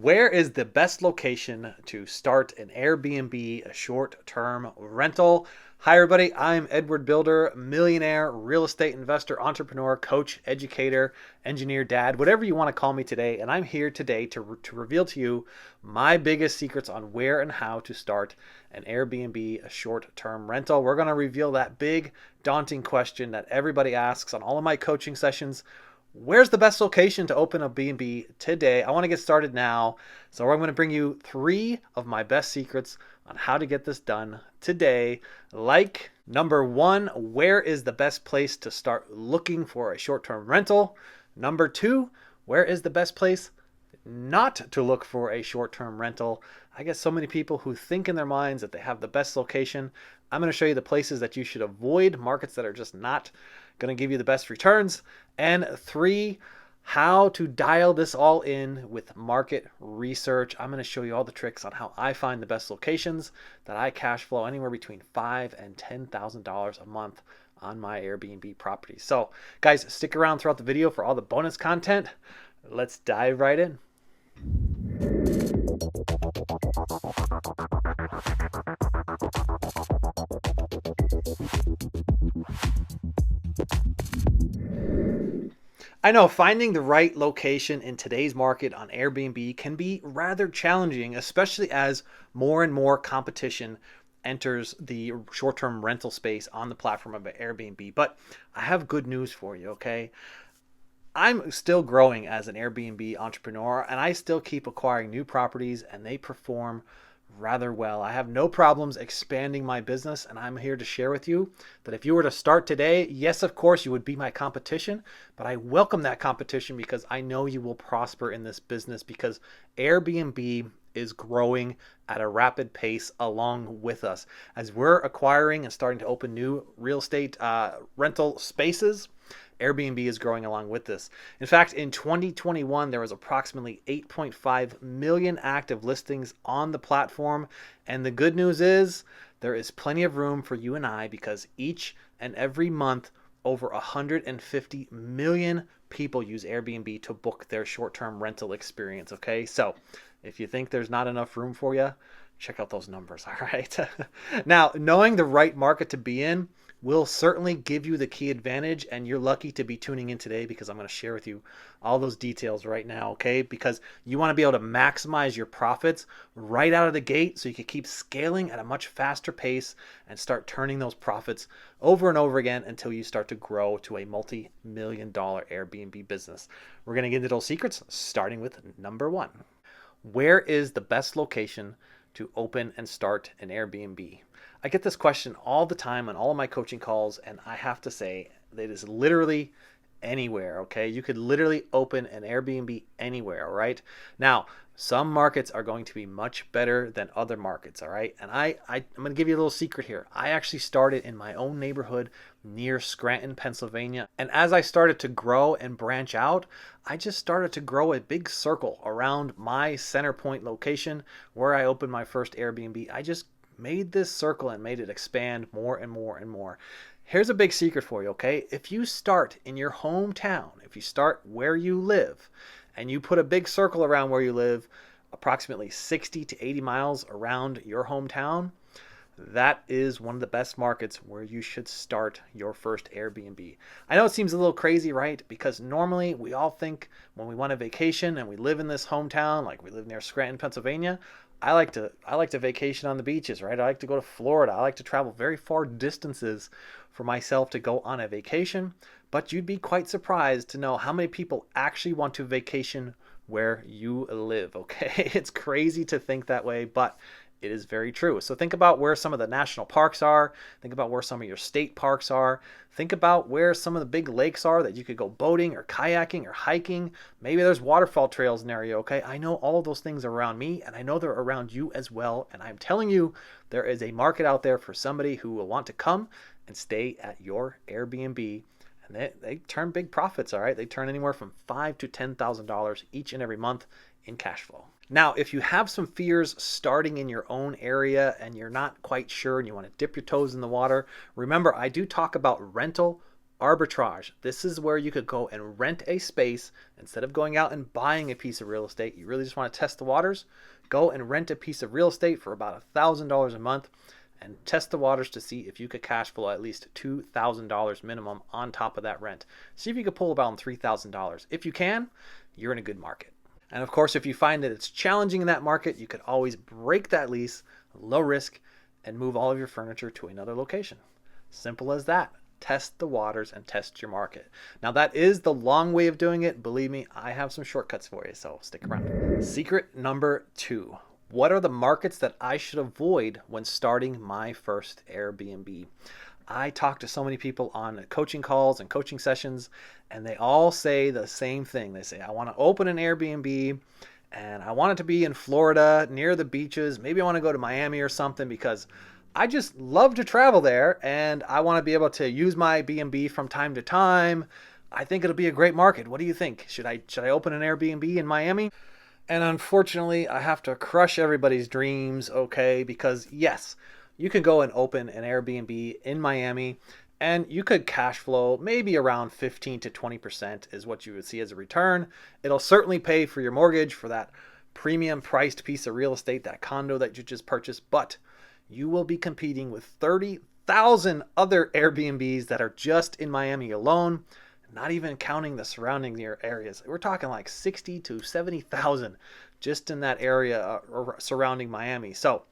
Where is the best location to start an Airbnb short-term rental? Hi, everybody. I'm Edward Bilder, millionaire, real estate investor, entrepreneur, coach, educator, engineer, dad, whatever you want to call me today. And I'm here today to reveal to you my biggest secrets on where and how to start an Airbnb short-term rental. We're going to reveal that big, daunting question that everybody asks on all of my coaching sessions. Where's the best location to open a B&B today? I want to get started now. So I'm going to bring you 3 of my best secrets on how to get this done today. Like number 1, where is the best place to start looking for a short-term rental? Number 2, where is the best place not to look for a short-term rental? I get so many people who think in their minds that they have the best location. I'm going to show you the places that you should avoid, markets that are just not going to give you the best returns. And 3, how to dial this all in with market research. I'm going to show you all the tricks on how I find the best locations that I cash flow anywhere between $5,000 and $10,000 a month on my Airbnb properties. So guys, stick around throughout the video for all the bonus content. Let's dive right in. I know finding the right location in today's market on Airbnb can be rather challenging, especially as more and more competition enters the short-term rental space on the platform of Airbnb. But I have good news for you, okay? I'm still growing as an Airbnb entrepreneur, and I still keep acquiring new properties, and they perform rather well. I have no problems expanding my business, and I'm here to share with you that if you were to start today, yes, of course, you would be my competition, but I welcome that competition because I know you will prosper in this business because Airbnb is growing at a rapid pace along with us. As we're acquiring and starting to open new real estate rental spaces, Airbnb is growing along with this. In fact, in 2021, there was approximately 8.5 million active listings on the platform. And the good news is there is plenty of room for you and I because each and every month, over 150 million people use Airbnb to book their short-term rental experience. Okay, so if you think there's not enough room for you, check out those numbers. All right. Now, knowing the right market to be in will certainly give you the key advantage, and you're lucky to be tuning in today because I'm going to share with you all those details right now, okay? Because you want to be able to maximize your profits right out of the gate so you can keep scaling at a much faster pace and start turning those profits over and over again until you start to grow to a multi-million-dollar Airbnb business. We're going to get into those secrets, starting with number 1. Where is the best location to open and start an Airbnb? I get this question all the time on all of my coaching calls, and I have to say that it is literally anywhere, okay? You could literally open an Airbnb anywhere, all right? Now, some markets are going to be much better than other markets, all right? And I'm going to give you a little secret here. I actually started in my own neighborhood near Scranton, Pennsylvania. And as I started to grow and branch out, I just started to grow a big circle around my center point location where I opened my first Airbnb. I just made this circle and made it expand more and more and more. Here's a big secret for you, okay? If you start in your hometown, if you start where you live, and you put a big circle around where you live, approximately 60 to 80 miles around your hometown, that is one of the best markets where you should start your first Airbnb. I know it seems a little crazy, right? Because normally we all think when we want a vacation and we live in this hometown, like we live near Scranton, Pennsylvania, I like to vacation on the beaches, right? I like to go to Florida. I like to travel very far distances for myself to go on a vacation. But you'd be quite surprised to know how many people actually want to vacation where you live, okay? It's crazy to think that way, but it is very true. So think about where some of the national parks are. Think about where some of your state parks are. Think about where some of the big lakes are that you could go boating or kayaking or hiking. Maybe there's waterfall trails near you, okay? I know all of those things are around me, and I know they're around you as well. And I'm telling you, there is a market out there for somebody who will want to come and stay at your Airbnb. And they turn big profits, all right? They turn anywhere from $5,000 to $10,000 each and every month in cash flow. Now, if you have some fears starting in your own area and you're not quite sure and you want to dip your toes in the water, remember I do talk about rental Arbitrage. This is where you could go and rent a space instead of going out and buying a piece of real estate. You really just want to test the waters. Go and rent a piece of real estate for about $1,000 a month and test the waters to see if you could cash flow at least $2,000 minimum on top of that rent. See if you could pull about $3,000. If you can, you're in a good market. And of course, if you find that it's challenging in that market, you could always break that lease, low risk, and move all of your furniture to another location. Simple as that. Test the waters and test your market. Now that is the long way of doing it. Believe me, I have some shortcuts for you, so stick around. Secret number 2. What are the markets that I should avoid when starting my first Airbnb? I talk to so many people on coaching calls and coaching sessions, and they all say the same thing. They say, I want to open an Airbnb and I want it to be in Florida near the beaches. Maybe I want to go to Miami or something because I just love to travel there and I want to be able to use my B&B from time to time. I think it'll be a great market. What do you think? Should I open an Airbnb in Miami? And unfortunately, I have to crush everybody's dreams, okay? Because yes, you can go and open an Airbnb in Miami and you could cash flow maybe around 15 to 20% is what you would see as a return. It'll certainly pay for your mortgage for that premium priced piece of real estate, that condo that you just purchased, but you will be competing with 30,000 other Airbnbs that are just in Miami alone, not even counting the surrounding areas. We're talking like 60 to 70,000 just in that area surrounding Miami. So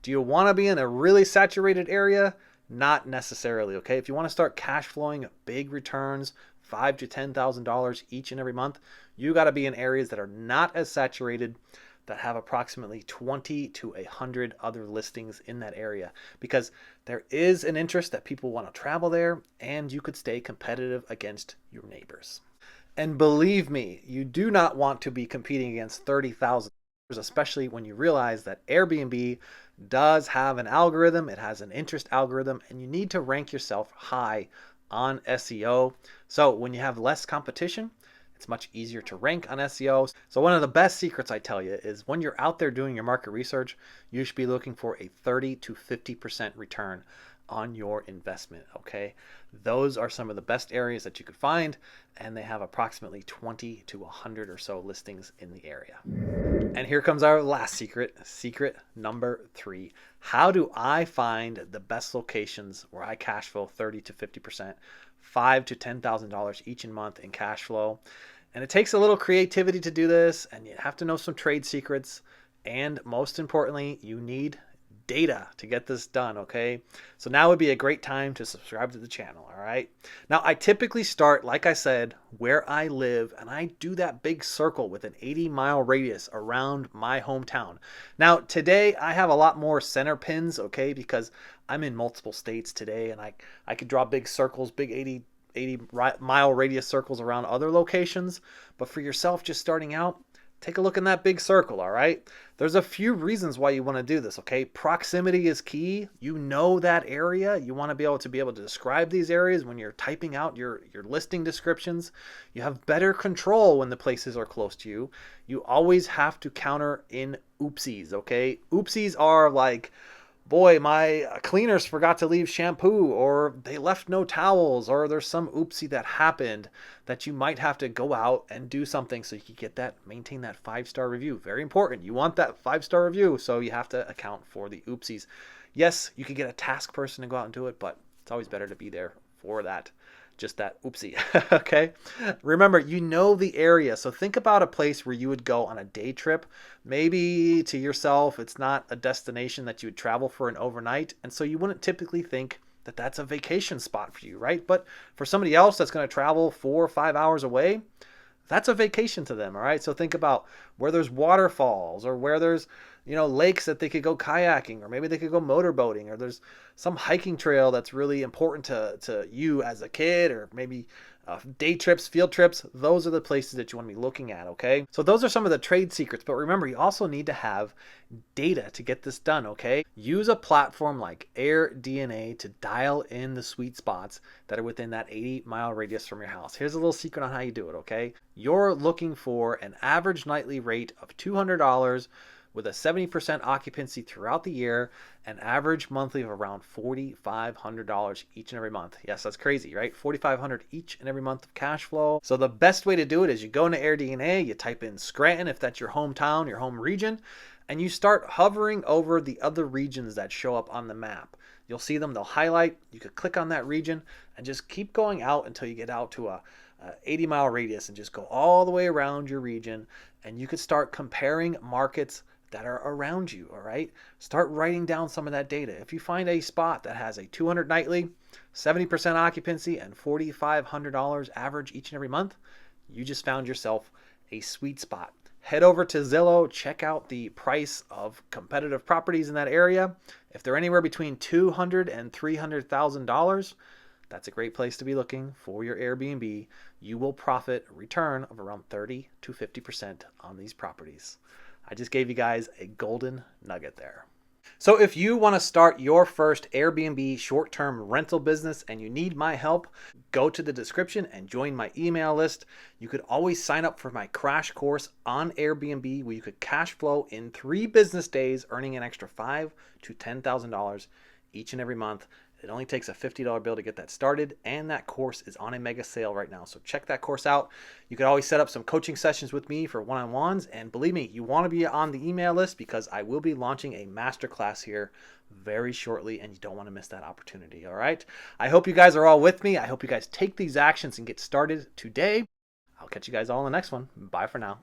do you want to be in a really saturated area? Not necessarily, okay? If you want to start cash flowing big returns, $5,000 to $10,000 each and every month, you got to be in areas that are not as saturated, that have approximately 20 to 100 other listings in that area, because there is an interest that people want to travel there and you could stay competitive against your neighbors. And believe me, you do not want to be competing against 30,000, especially when you realize that Airbnb does have an algorithm. It has an interest algorithm and you need to rank yourself high on SEO. So when you have less competition, it's much easier to rank on SEO. So one of the best secrets I tell you is when you're out there doing your market research, you should be looking for a 30 to 50% return on your investment, okay? Those are some of the best areas that you could find, and they have approximately 20 to 100 or so listings in the area. And here comes our last secret, secret number 3. How do I find the best locations where I cash flow 30 to 50%, $5,000 to $10,000 each month in cash flow? And it takes a little creativity to do this, and you have to know some trade secrets, and most importantly, you need data to get this done, okay? So now would be a great time to subscribe to the channel, all right? Now, I typically start, like I said, where I live, and I do that big circle with an 80-mile radius around my hometown. Now, today, I have a lot more center pins, okay, because I'm in multiple states today, and I could draw big circles, big 80-mile radius circles around other locations. But for yourself, just starting out, take a look in that big circle, all right? There's a few reasons why you want to do this, okay? Proximity is key. You know that area. You want to be able to describe these areas when you're typing out your listing descriptions. You have better control when the places are close to you. You always have to counter in oopsies, okay? Oopsies are like, boy, my cleaners forgot to leave shampoo, or they left no towels, or there's some oopsie that happened that you might have to go out and do something so you can get that, maintain that 5-star review. Very important. You want that 5-star review, so you have to account for the oopsies. Yes, you could get a task person to go out and do it, but it's always better to be there for that. Just that oopsie, okay? Remember, you know the area, so think about a place where you would go on a day trip. Maybe to yourself, it's not a destination that you would travel for an overnight, and so you wouldn't typically think that that's a vacation spot for you, right? But for somebody else that's going to travel 4 or 5 hours away, that's a vacation to them, all right? So think about where there's waterfalls, or where there's, lakes that they could go kayaking, or maybe they could go motorboating, or there's some hiking trail that's really important to you as a kid, or maybe day trips, field trips. Those are the places that you want to be looking at, okay? So those are some of the trade secrets, but remember, you also need to have data to get this done, okay? Use a platform like AirBNB to dial in the sweet spots that are within that 80-mile radius from your house. Here's a little secret on how you do it, okay? You're looking for an average nightly rate of $200 with a 70% occupancy throughout the year, an average monthly of around $4,500 each and every month. Yes, that's crazy, right? $4,500 each and every month of cash flow. So the best way to do it is you go into AirBNB, you type in Scranton if that's your hometown, your home region, and you start hovering over the other regions that show up on the map. You'll see them, they'll highlight. You could click on that region and just keep going out until you get out to a 80-mile radius and just go all the way around your region. And you could start comparing markets that are around you, all right? Start writing down some of that data. If you find a spot that has a 200 nightly, 70% occupancy, and $4,500 average each and every month, you just found yourself a sweet spot. Head over to Zillow, check out the price of competitive properties in that area. If they're anywhere between $200,000 and $300,000, that's a great place to be looking for your Airbnb. You will profit a return of around 30 to 50% on these properties. I just gave you guys a golden nugget there. So if you want to start your first Airbnb short-term rental business and you need my help, go to the description and join my email list. You could always sign up for my crash course on Airbnb where you could cash flow in 3 business days, earning an extra $5,000 to $10,000 each and every month. It only takes a $50 bill to get that started, and that course is on a mega sale right now. So check that course out. You can always set up some coaching sessions with me for one-on-ones, and believe me, you want to be on the email list because I will be launching a masterclass here very shortly, and you don't want to miss that opportunity, all right? I hope you guys are all with me. I hope you guys take these actions and get started today. I'll catch you guys all in the next one. Bye for now.